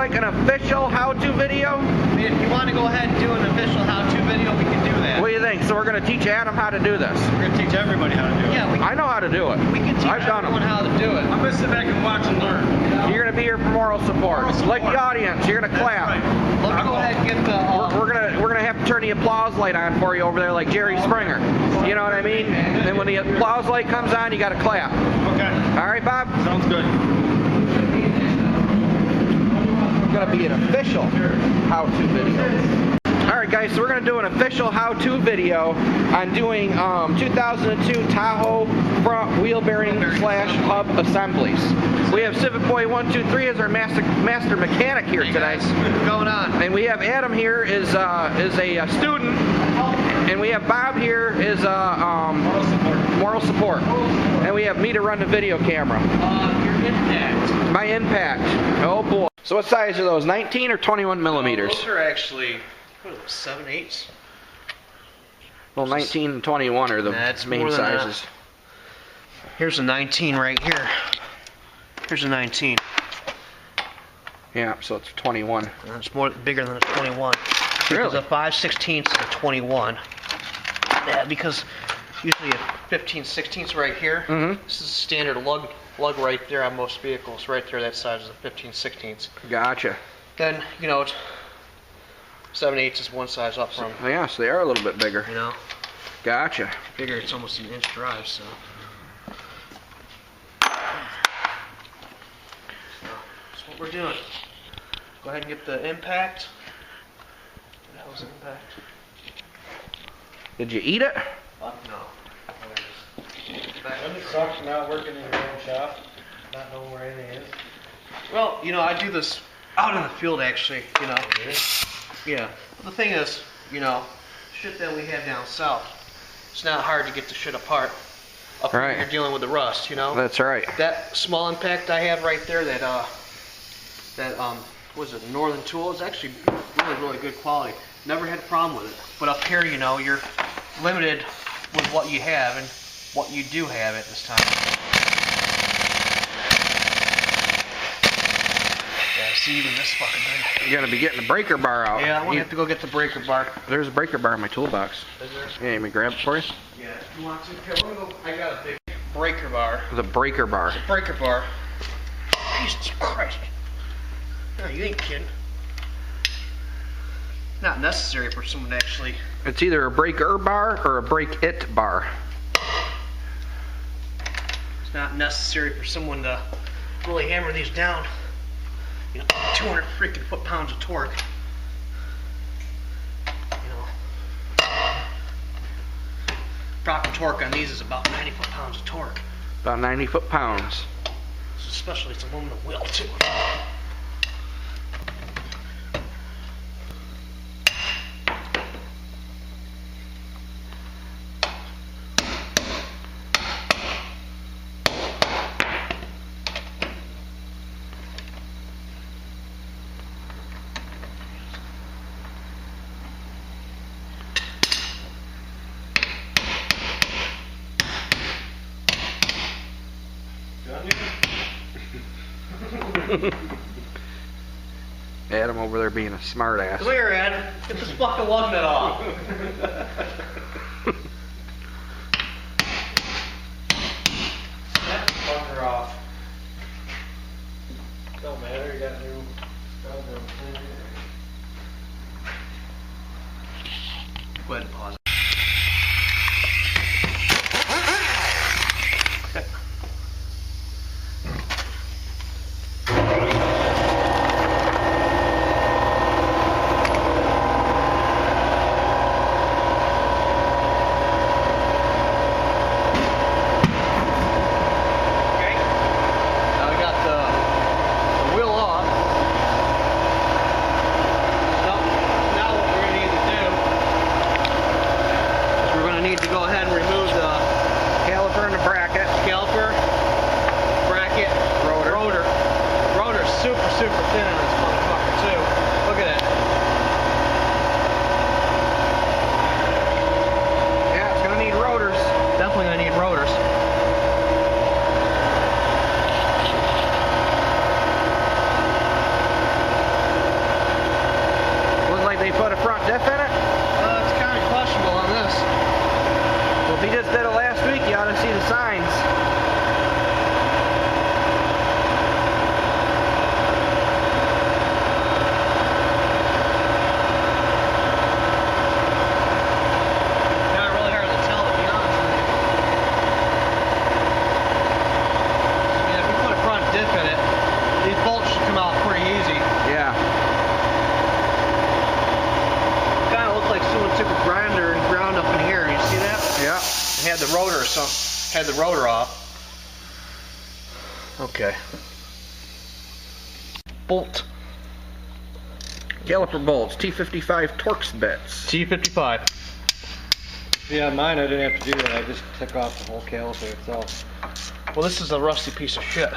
like an official how-to video? I mean, if you want to go ahead and do an official how-to video, we can do that. What do you think? So we're going to teach Adam how to do this. We're going to teach everybody how to do it. Yeah, I know how to do it. we can teach I've done everyone them. how to do it. I'm going to sit back and watch and learn. You're going to be here for moral support. Like the audience, you're going to clap. Right. Let's go ahead and get the... We're gonna have to turn the applause light on for you over there like Jerry Springer. You know what I mean? And when the applause light comes on, you gotta clap. Okay. All right, Bob? Sounds good. It's gonna be an official how-to video. Alright guys, so we're going to do an official how-to video on doing 2002 Tahoe front wheel bearing / hub assemblies. We have Civic Boy 123 as our master mechanic here today. What's going on? And we have Adam here is a student, and we have Bob here is moral support. And we have me to run the video camera. Your impact. My impact. Oh boy. So what size are those? 19 or 21 millimeters? Those are actually... 7/8. Well, 19 and 21 are the main sizes. Here's a 19 right here. Here's a 19. Yeah, so it's 21. And it's bigger than a 21. Really? Because a 5/16 is a 21. Yeah, because usually a 15/16 right here. Mm-hmm. This is a standard lug right there on most vehicles. Right there, that size is a 15/16. Gotcha. Then, you know, 7/8 is one size up from. Oh, yeah, so they are a little bit bigger. You know. Gotcha. Figure it's almost an inch drive, so. That's what we're doing. Go ahead and get the impact. What the hell's impact? Did you eat it? Fuck no. Doesn't it suck not working in your own shop? Not knowing where anything is? Well, you know, I do this out in the field actually, you know. Yeah. The thing is, you know, shit that we have down south, it's not hard to get the shit apart. Up here Right. you're dealing with the rust, you know. That's right. That small impact I have right there, that what is it, Northern Tool, is actually really good quality. Never had a problem with it. But up here, you know, you're limited with what you have and what you do have at this time. Yeah, see, even this fucking thing. You're gonna be getting the breaker bar out. Yeah, I'm gonna have to go get the breaker bar. There's a breaker bar in my toolbox. Is there? Yeah, you want me to grab it for you? Yeah, if you want to. Okay, we're gonna go. I got a big breaker bar. The breaker bar. Breaker bar. Jesus Christ. No, you ain't kidding. Not necessary for someone to actually. It's either a breaker bar or a break it bar. It's not necessary for someone to really hammer these down. You know, 200 freaking foot-pounds of torque. You know, proper torque on these is about 90 foot-pounds of torque. About 90 foot-pounds. Especially it's aluminum wheel too. Adam over there being a smart ass. Come here, Ed. Get this fucking lug nut off. That fucker off. Don't matter, you got new stuff. Go ahead and pause it. so had the rotor off. Okay. Bolt. Caliper bolts, T55 Torx bits. T55. Yeah, mine I didn't have to do that. I just took off the whole caliper itself. Well, this is a rusty piece of shit.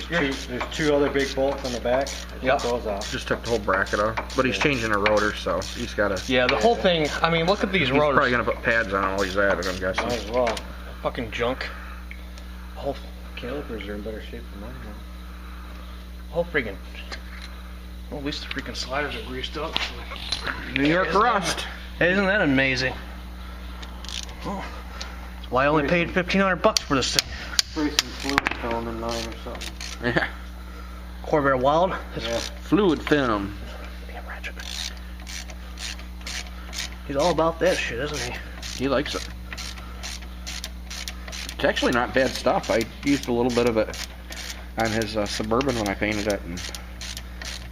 There's two other big bolts on the back. I Yep. took those off. Just took the whole bracket off. But he's changing a rotor, so he's got to... Yeah, the whole thing, I mean, look at these He's rotors. probably going to put pads on all he's at, I'm guessing. Might as well. Fucking junk. Whole Calipers are in better shape than mine. freaking... Well, at least the freaking sliders are greased up. New York rust. Hey, isn't that amazing? Oh, that's why I only paid $1,500 for this thing. Spray some fluid film in mine or something. Yeah. Corvair Wild. Yeah. Fluid film. Damn ratchet. He's all about that shit, isn't he? He likes it. It's actually not bad stuff. I used a little bit of it on his Suburban when I painted it, and was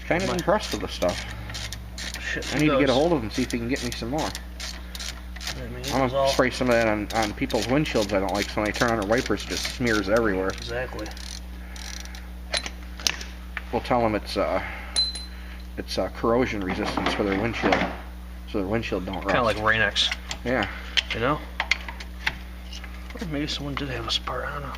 kind of impressed with the stuff. Shit, I need to get a hold of him and see if he can get me some more. I mean, I'm gonna spray some of that on people's windshields I don't like, so when I turn on their wipers, it just smears everywhere. Exactly. We'll tell them it's corrosion resistance for their windshield, so their windshield don't rust. Kind of like Rain-X, Yeah. you know? Or maybe someone did have a spark, I don't know.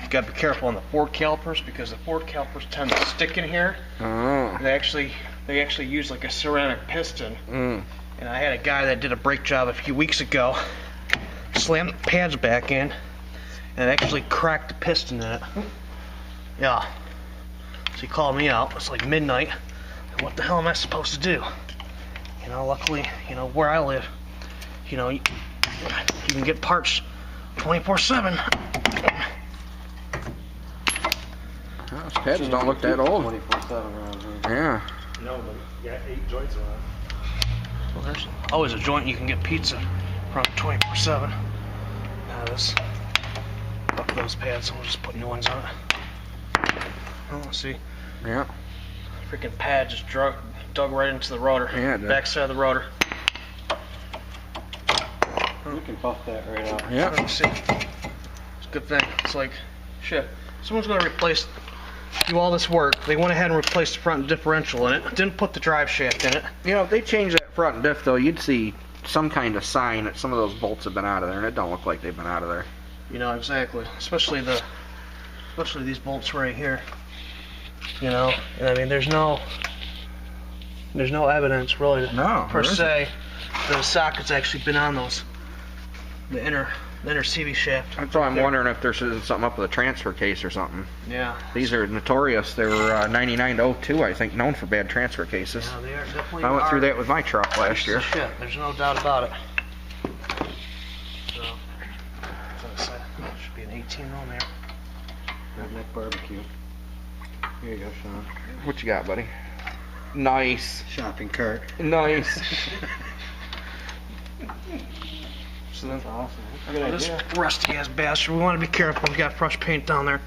You gotta be careful on the Ford calipers because the Ford calipers tend to stick in here. Oh. They actually use like a ceramic piston. Mm. And I had a guy that did a brake job a few weeks ago, slammed the pads back in, and it actually cracked the piston in it. Yeah. So he called me out. It's like midnight. What the hell am I supposed to do? You know, luckily, you know, where I live, you know, you can get parts 24/7. Those pads don't look that old. 24/7 around here. Yeah. No, but you got 8 joints on it. Well, there's always a joint you can get pizza from 24/7. Now this, fuck those pads, we'll just put new ones on it. Oh, see, Yeah. freaking pad just dug right into the rotor. Yeah, it did. Back side of the rotor. You can buff that right out. Yeah. Oh, see, it's a good thing. It's like, shit, someone's gonna do all this work. They went ahead and replaced the front differential in it. Didn't put the drive shaft in it. You know, if they changed that front diff, though, you'd see some kind of sign that some of those bolts have been out of there, and it don't look like they've been out of there. You know, exactly. Especially these bolts right here. You know, and I mean, there's no evidence really per se that the socket's actually been on those, the inner CV shaft. That's why I'm wondering if there's something up with a transfer case or something. Yeah. These are notorious. They were 99 to 02, I think, known for bad transfer cases. Yeah, they are definitely. I went through that with my truck last year. Shit, there's no doubt about it. So, should be an 18 on there. Redneck barbecue. Here you go, Sean. What you got, buddy? Nice. Shopping cart. Nice. So then, That's awesome. Good this idea. rusty ass bastard. We want to be careful. We got fresh paint down there.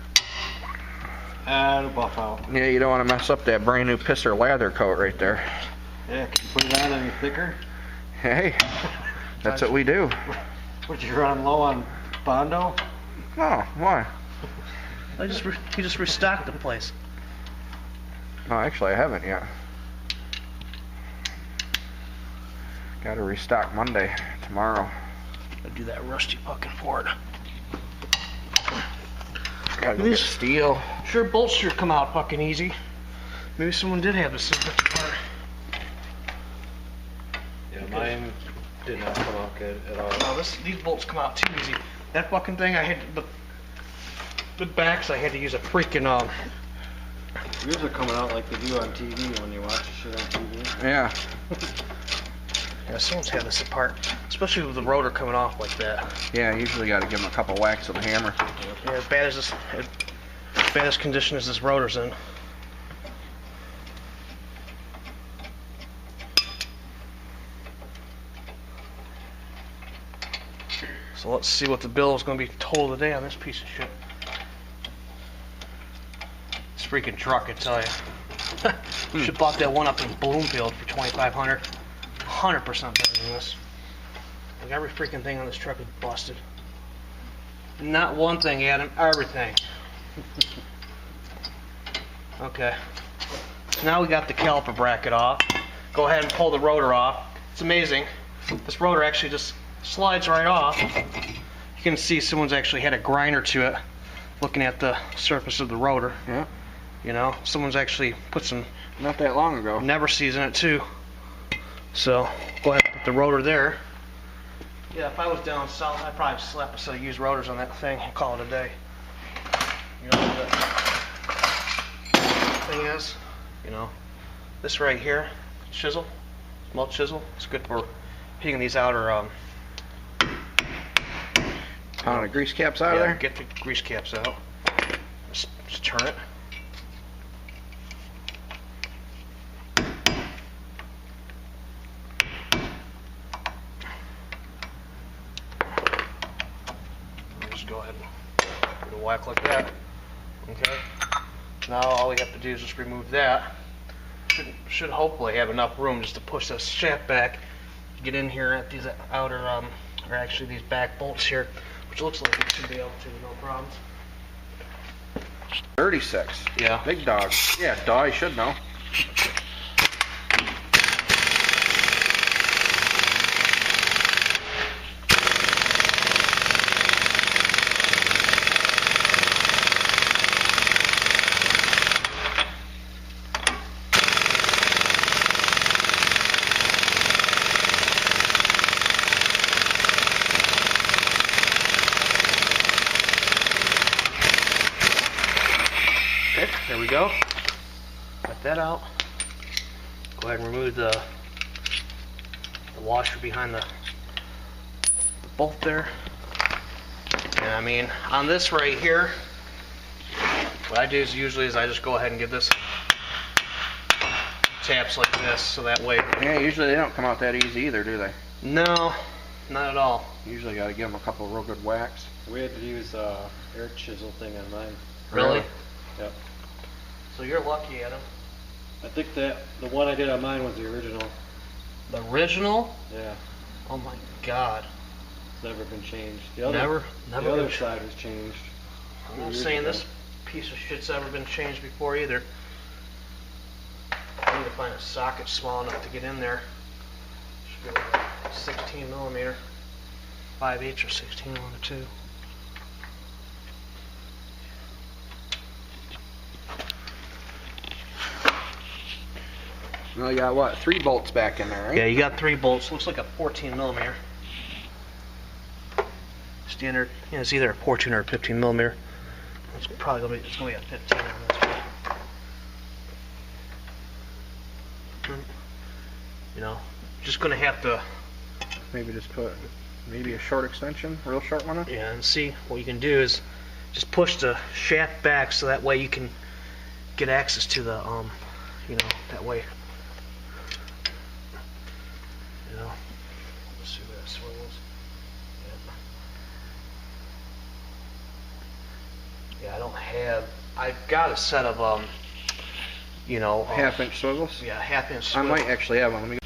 It'll buff out. Yeah, you don't want to mess up that brand new pisser lather coat right there. Yeah, can you put it on any thicker? Hey, that's what we do. Would you run low on Bondo? Oh, why? He just restocked the place. No, actually, I haven't yet. Got to restock Monday, tomorrow. Gotta do that rusty fucking Ford. Gotta go get steel. Sure, bolts sure come out fucking easy. Maybe someone did have this part. Yeah, mine did not come out good at all. No, these bolts come out too easy. That fucking thing, I had the backs. I had to use a freaking Yours are coming out like they do on TV when you watch shit on TV. Yeah. Yeah, someone's had this apart, especially with the rotor coming off like that. Yeah, usually got to give them a couple whacks with a hammer. Yeah, as bad as condition as this rotor's in. So let's see what the bill is going to be total today on this piece of shit. This freaking truck, I tell you. Should bought that one up in Bloomfield for $2,500. 100% better than this. Like every freaking thing on this truck is busted. Not one thing, Adam. Everything. Okay. So now we got the caliper bracket off. Go ahead and pull the rotor off. It's amazing. This rotor actually just slides right off. You can see someone's actually had a grinder to it, looking at the surface of the rotor. Yeah. You know, someone's actually put some Not that long ago. never sees in it too. So go ahead and put the rotor there. Yeah, if I was down south, I'd probably slap a set of used rotors on that thing and call it a day. You know, the thing is, you know, this right here, chisel, small chisel, it's good for picking these outer Pound the grease caps out of yeah, there. get the grease caps out. Just turn it. Just go ahead and give it a whack like that. Okay. Now all we have to do is just remove that. Should hopefully have enough room just to push this shaft back, get in here at these outer, or actually these back bolts here, which looks like it should be able to, no problems. 36. Yeah. Big dog. Yeah, dog, you should know. There we go. Got that out. Go ahead and remove the washer behind the bolt there. And I mean, on this right here, what I do is usually I just go ahead and give this taps like this, so that way. Yeah, usually they don't come out that easy either, do they? No, not at all. Usually got to give them a couple of real good whacks. We had to use air chisel thing on mine. Really? Yep. So you're lucky, Adam. I think that the one I did on mine was the original. The original? Yeah. Oh my God. It's never been changed. The other, Never the been other changed. side was changed. I'm 2 not years saying ago. this piece of shit's ever been changed before either. I need to find a socket small enough to get in there. Should be like 16 millimeter, 5/8 or 16 on the two. Well, you got what? 3 bolts back in there, right? Yeah, you got 3 bolts. Looks like a 14 millimeter. Standard. Yeah, it's either a 14 or a 15 millimeter. It's probably gonna be. It's gonna be a 15 on this one. You know, just gonna have to. Maybe just put maybe a short extension, real short one. Yeah, and see what you can do is just push the shaft back so that way you can get access to the you know, that way. You know, let's see where that swivels. Yeah, I don't have. I've got a set of you know, Half-inch swivels. yeah, half-inch I swivel. might actually have one. Let me.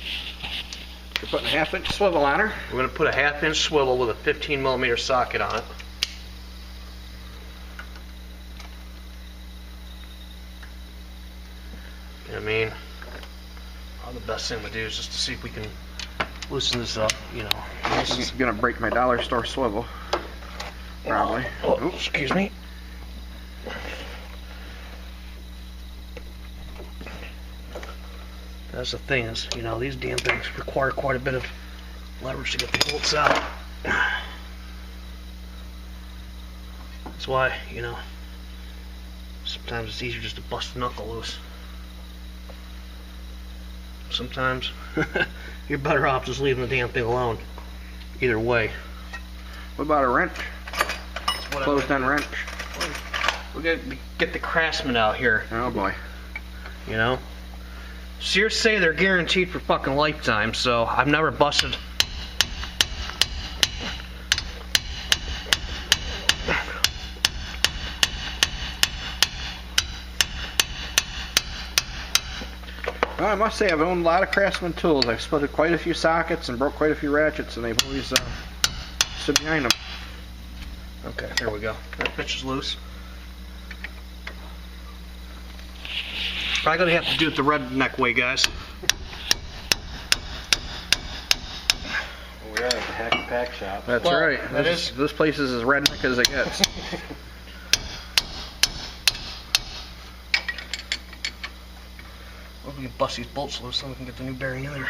You're putting a half-inch swivel on her. We're gonna put a half-inch swivel with a 15 millimeter socket on it. You know what I mean? The best thing to do is just to see if we can loosen this up, you know. This is gonna break my dollar store swivel. Probably. Oh, excuse me. That's the thing is, you know, these damn things require quite a bit of leverage to get the bolts out. That's why, you know, sometimes it's easier just to bust a knuckle loose. Sometimes you're better off just leaving the damn thing alone. Either way. What about a wrench? Closed-end wrench. We gotta get the Craftsman out here, Oh boy. you know. Sears say they're guaranteed for fucking lifetime, so I've never busted. Well, I must say I've owned a lot of Craftsman tools. I've splitted quite a few sockets and broke quite a few ratchets, and they've always stood behind them. Okay, there we go. That bitch is loose. Probably gonna have to do it the redneck way, guys. We are at the Hack and Pack shop. That's Well, right. that This place is as redneck as it gets. Well, we can bust these bolts loose so we can get the new bearing in there.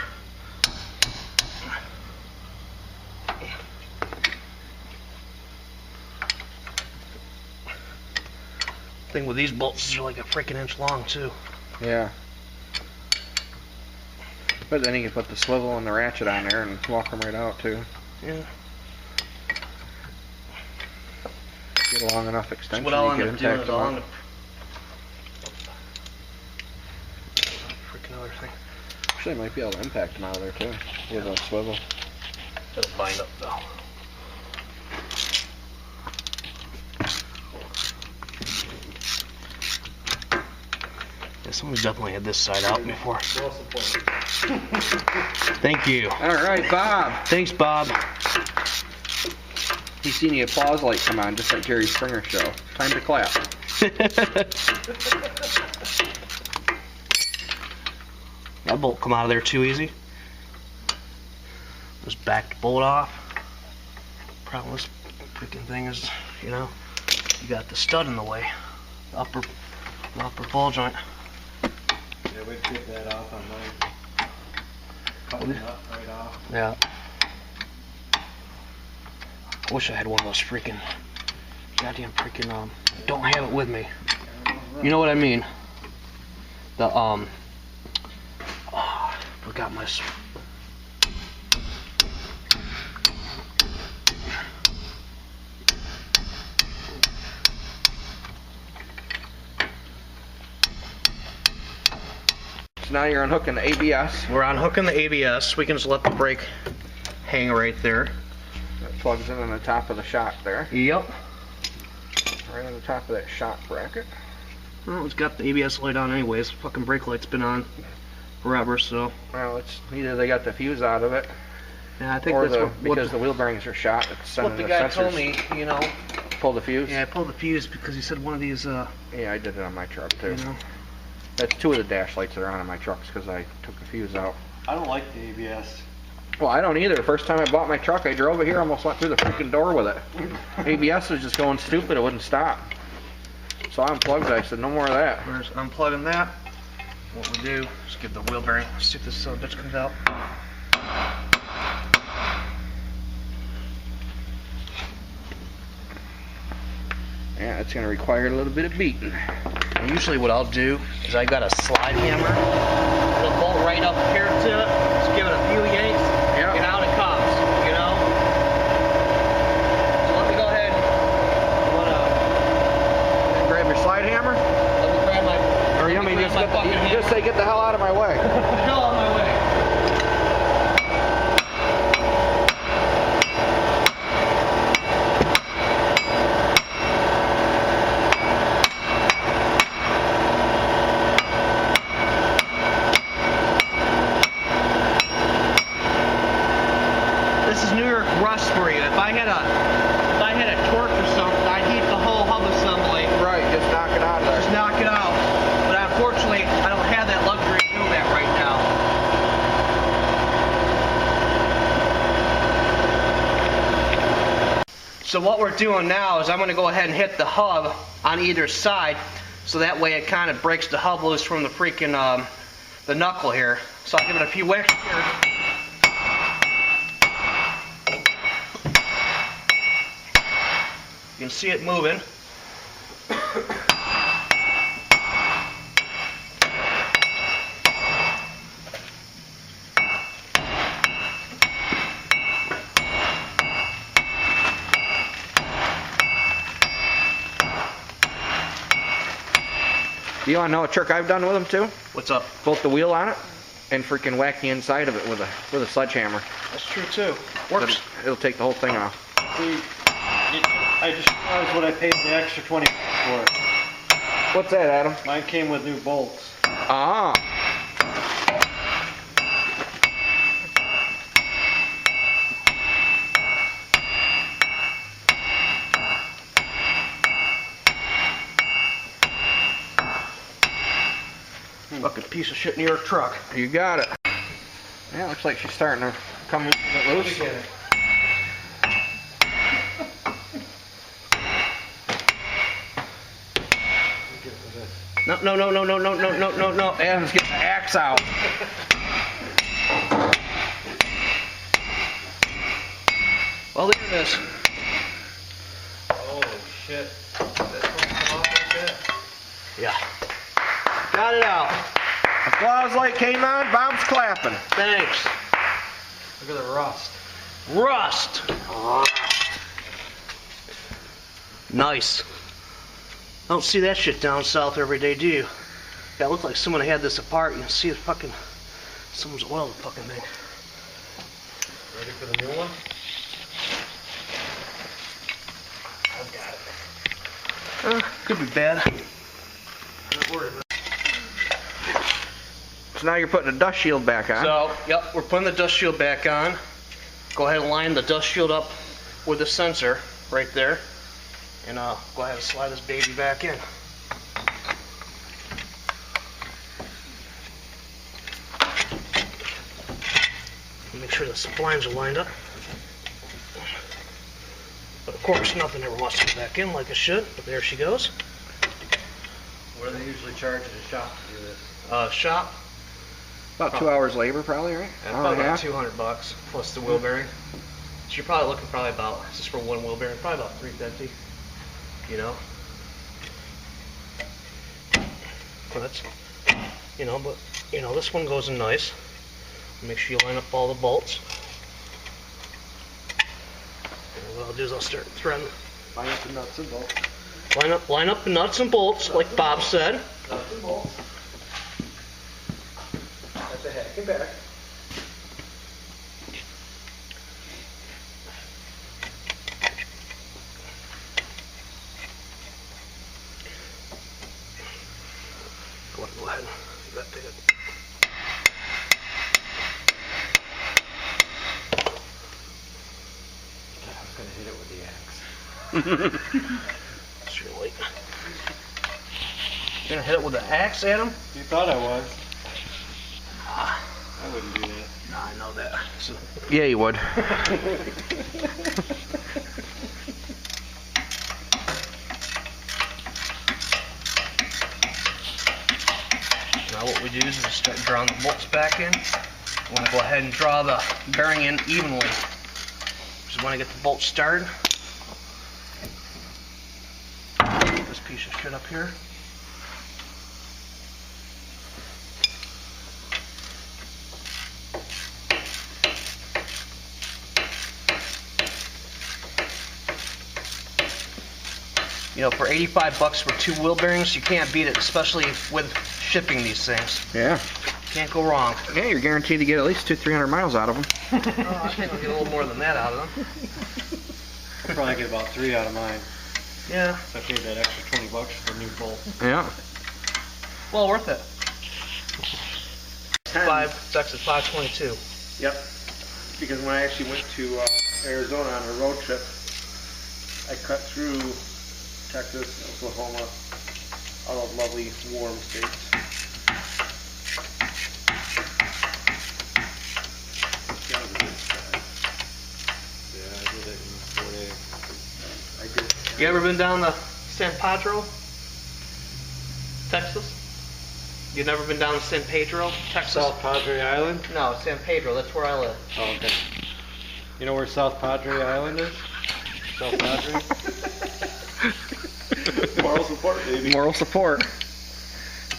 Thing with these bolts is they're like a freaking inch long too. Yeah. But then you can put the swivel and the ratchet on there and walk them right out too. Yeah. Get a long enough extension. What I'll you end can up doing impact is them I'll out. end up... Freaking other thing. Actually, I might be able to impact them out of there too with a swivel. It'll bind up though. Yeah, somebody definitely had this side out before. Thank you. All right, Bob. Thanks, Bob. You seen the applause light come on, just like Jerry Springer show. Time to clap. That bolt come out of there too easy. Just back the bolt off. Problem with this freaking thing is, you know, you got the stud in the way. The upper ball joint. Yeah, we'd get that off on mine. Cut the nut right off. Yeah. I wish I had one of those freaking goddamn freaking don't have it with me. You know what I mean? The forgot my So now you're unhooking the ABS. We're unhooking the ABS. We can just let the brake hang right there. It plugs in on the top of the shock there. Yep. Right on the top of that shock bracket. Well, it's got the ABS light on anyways. Fucking brake light's been on forever, so. Well, it's either they got the fuse out of it, Yeah, I think or that's because the wheel bearings are shot. It's sending what the guy told sensors. me, you know. Pull the fuse. Yeah, I pulled the fuse because he said one of these, Yeah, I did it on my truck too. you know. That's two of the dash lights that are on my trucks because I took the fuse out. I don't like the ABS. Well, I don't either. The first time I bought my truck, I drove it here, almost went through the freaking door with it. ABS was just going stupid. It wouldn't stop. So I unplugged it. I said, no more of that. Where's unplugging that? What we do is give the wheel bearing. See if this bitch comes out. Yeah, it's going to require a little bit of beating. And usually what I'll do is I got a slide hammer. It'll bolt right up here to it. Just give it a few yanks. Yeah. And out it comes, you know? So let me go ahead. Grab your slide hammer. Let me grab my. Or you let me mean grab my fucking you hammer. just say, get the hell out of my way. Get the hell out of my way. This is New York rust for you. If I had a torque or something, I'd heat the whole hub assembly. Right, just knock it out of Just there. knock it out. But unfortunately, I don't have that luxury to do that right now. So what we're doing now is I'm going to go ahead and hit the hub on either side, so that way it kind of breaks the hub loose from the freaking the knuckle here. So I'll give it a few whacks here. You can see it moving. Do you want to know a trick I've done with them too? What's up? Bolt the wheel on it and freaking whack the inside of it with a sledgehammer. That's true too. Works. It'll take the whole thing off. See, I just realized what I paid the extra 20 for it. What's that, Adam? Mine came with new bolts. Ah. Fucking piece of shit New York truck. You got it. Yeah, looks like she's starting to come a little bit loose. No. Adam's getting the axe out. Well, there it is. Holy shit. That's gonna come off like that? Yeah. Got it out. Applause light came on, Bob's clapping. Thanks. Look at the rust. Rust. Nice. I don't see that shit down south every day, do you? That looks like someone had this apart. You can see the fucking, someone's oiled the fucking thing. Ready for the new one? I've got it. Could be bad. Not worried about it. So now you're putting the dust shield back on. So, yep, we're putting the dust shield back on. Go ahead and line the dust shield up with the sensor right there. And go ahead and slide this baby back in. Make sure the splines are lined up. But of course, nothing ever wants to go back in like it should. But there she goes. What do they usually charge at a shop to do this? Shop. About 2 hours labor, probably, right? Yeah, probably about $200 plus the wheel bearing. So you're probably looking about just for one wheel bearing, probably about $350. You know. Well, that's, but this one goes in nice. Make sure you line up all the bolts. And what I'll do is I'll start threading. Line up the nuts and bolts. Line up the nuts and bolts, like Bob said. Nuts and bolts. At the heck and back. Go ahead. That thing. I was gonna hit it with the axe. It's your late. You're gonna hit it with the axe, Adam? You thought I was. I wouldn't do that. No, I know that. So, Yeah, you would. now what we do is we start drawing the bolts back in. We want to go ahead and draw the bearing in evenly. Just want to get the bolts started. Put this piece of shit up here. For $85 for 2 wheel bearings, you can't beat it, especially with shipping these things. Yeah. Can't go wrong. Yeah, you're guaranteed to get at least 200-300 miles out of them. I think I'll get a little more than that out of them. I'll probably get about 3 out of mine. Yeah. Especially that extra $20 for a new bolt. Yeah. Well worth it. It's actually 522. Yep. Because when I actually went to Arizona on a road trip, I cut through Texas, Oklahoma, all of lovely warm states. Yeah, I did it in 4 days. I did. You ever been down to San Pedro, Texas? You never been down to San Pedro, Texas? South Padre Island? No, San Pedro. That's where I live. Oh, okay. You know where South Padre Island is? South Padre? Moral support, baby. Moral support.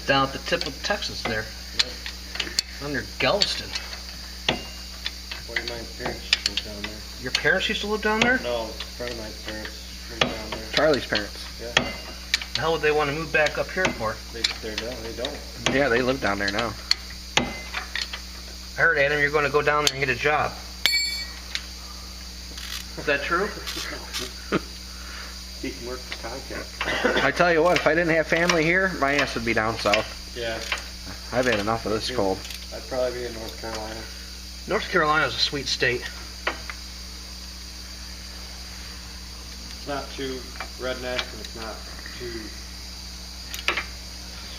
Down at the tip of Texas there. Under Galveston. One of my parents lived down there. Your parents used to live down there? No, a friend of my parents lived down there. Charlie's parents. Yeah, The hell would they want to move back up here for? they don't. Yeah, they live down there now. I heard, Adam, you're going to go down there and get a job. Is that true? He can work for Comcast. I tell you what, if I didn't have family here, my ass would be down south. Yeah, I've had enough of this cold. I'd probably be in North Carolina. North Carolina's a sweet state. It's not too redneck and it's not too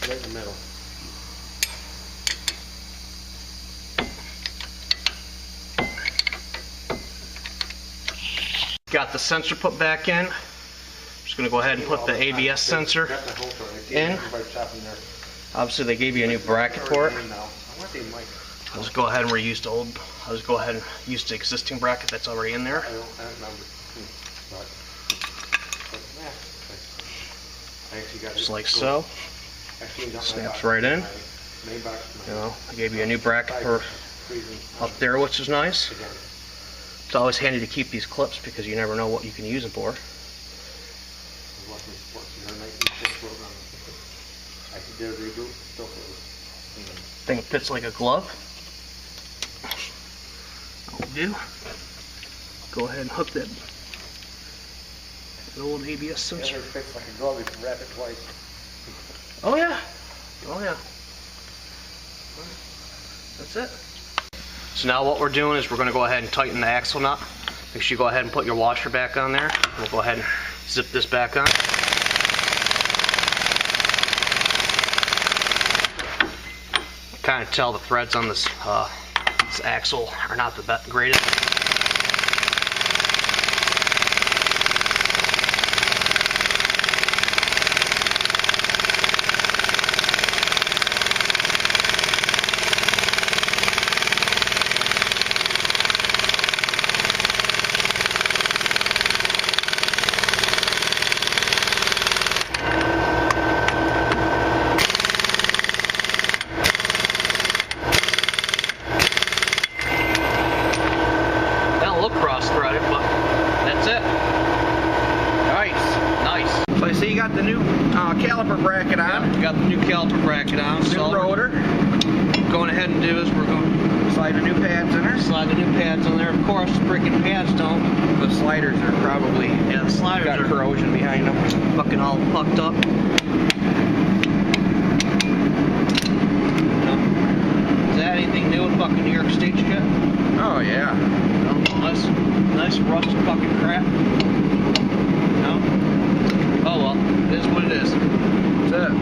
right in the middle. Got the sensor put back in. Just gonna go ahead and put the ABS sensor in. Obviously they gave you a new bracket for it. I'll just go ahead and reuse the old. I'll just go ahead and use the existing bracket that's already in there. Just like so. Snaps right in. You know, I gave you a new bracket for up there, which is nice. It's always handy to keep these clips because you never know what you can use them for. Thing fits like a glove. That'll do. Go ahead and hook that old ABS sensor. Fits like a glove if you wrap it twice. Oh yeah. Oh yeah. That's it. So now what we're doing is we're going to go ahead and tighten the axle nut. Make sure you go ahead and put your washer back on there. We'll go ahead and zip this back on. Kind of tell the threads on this axle are not the greatest. Got the new caliper bracket on. Yeah, we got the new caliper bracket on. New so rotor. Going ahead and do is we're going to slide the new pads in there. Slide the new pads in there. Of course, the freaking pads don't. The sliders are probably the sliders got are corrosion behind them. Fucking all fucked up. Is that anything new with fucking New York State shit? Oh yeah. Nice rusted fucking crap. No. Oh well, it is what it is. That's it.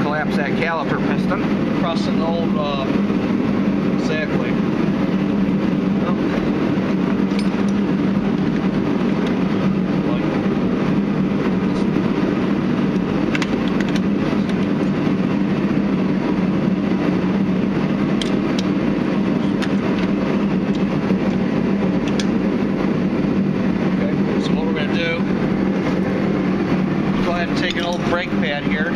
Collapse that caliper piston. Across an old, exactly. Okay, so what we're going to do, go ahead and take an old brake pad here.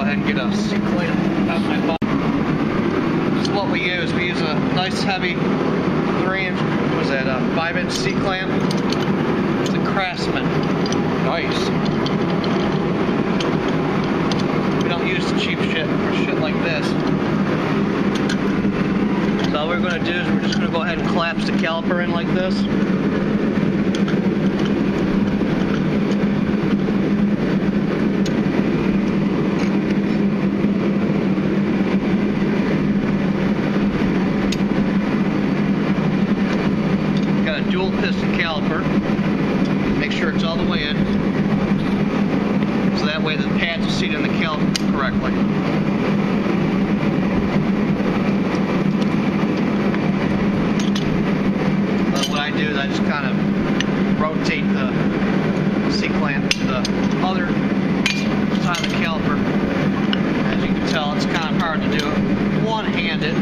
And get a seat clamp out my bottom. This is what we use. We use a nice heavy 3-inch, what was that, a 5-inch seat clamp. It's a Craftsman. Nice. We don't use the cheap shit for shit like this. So all we're going to do is we're just going to go ahead and collapse the caliper in like this. Dual piston caliper. Make sure it's all the way in, so that way the pads will seat in the caliper correctly. What I do is I just kind of rotate the seat clamp to the other side of the caliper. As you can tell, it's kind of hard to do it one-handed.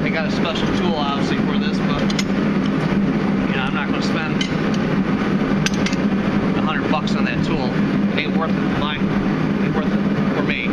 They got a special tool obviously for this, but you know, I'm not going to spend $100 on that tool. It ain't worth it for mine. It ain't worth it for me.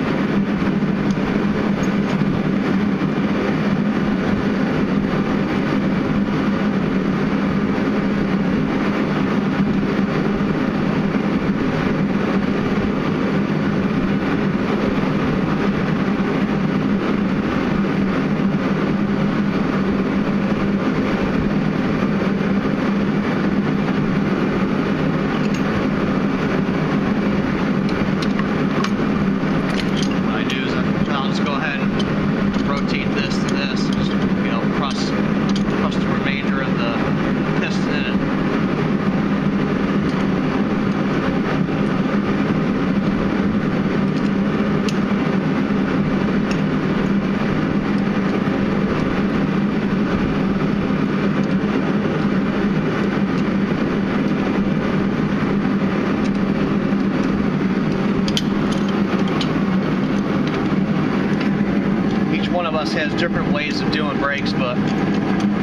different ways of doing brakes, but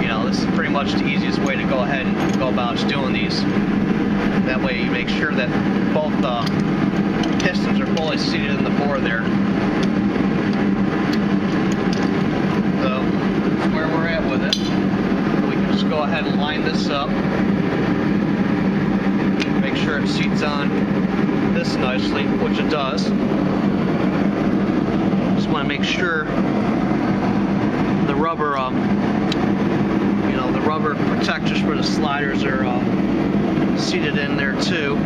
you know, this is pretty much the easiest way to go ahead and go about doing these. That way you make sure that both pistons are fully seated in the bore there. So that's where we're at with it. We can just go ahead and line this up. Make sure it seats on this nicely, which it does. Just want to make sure the rubber, you know, the rubber protectors for the sliders are seated in there too.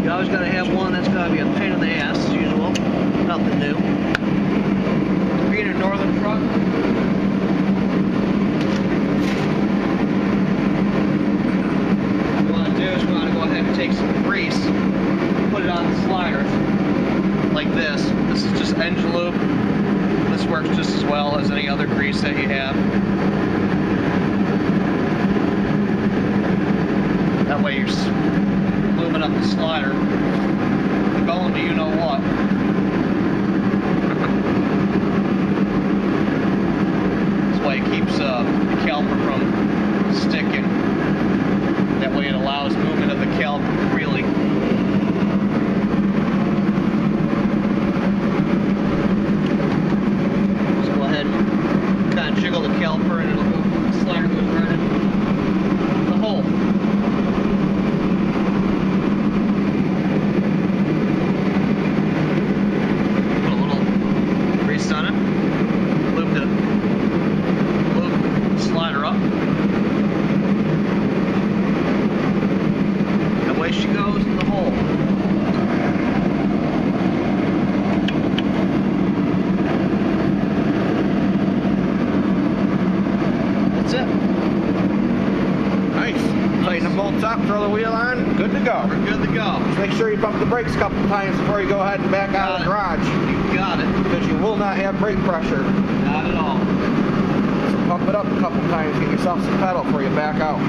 You always got to have one that's got to be a pain in the ass, as usual. Nothing new. Being a northern truck. What we want to do is we want to go ahead and take some grease, put it on the sliders, like this. This is just engine lube. This works just as well as any other grease that you have. That way you're lubing up the slider, going to you know what. This way it keeps the caliper from sticking. That way it allows movement of the caliper freely. Jiggle the caliper and it'll go, the slider goes right in the hole. Put a little grease on it. Lube the slider up. And away she goes in the hole. Up, throw the wheel on, good to go. We're good to go. Just make sure you pump the brakes a couple times before you go ahead and back out of the garage. You got it. Because you will not have brake pressure. Not at all. So pump it up a couple times, get yourself some pedal before you back out.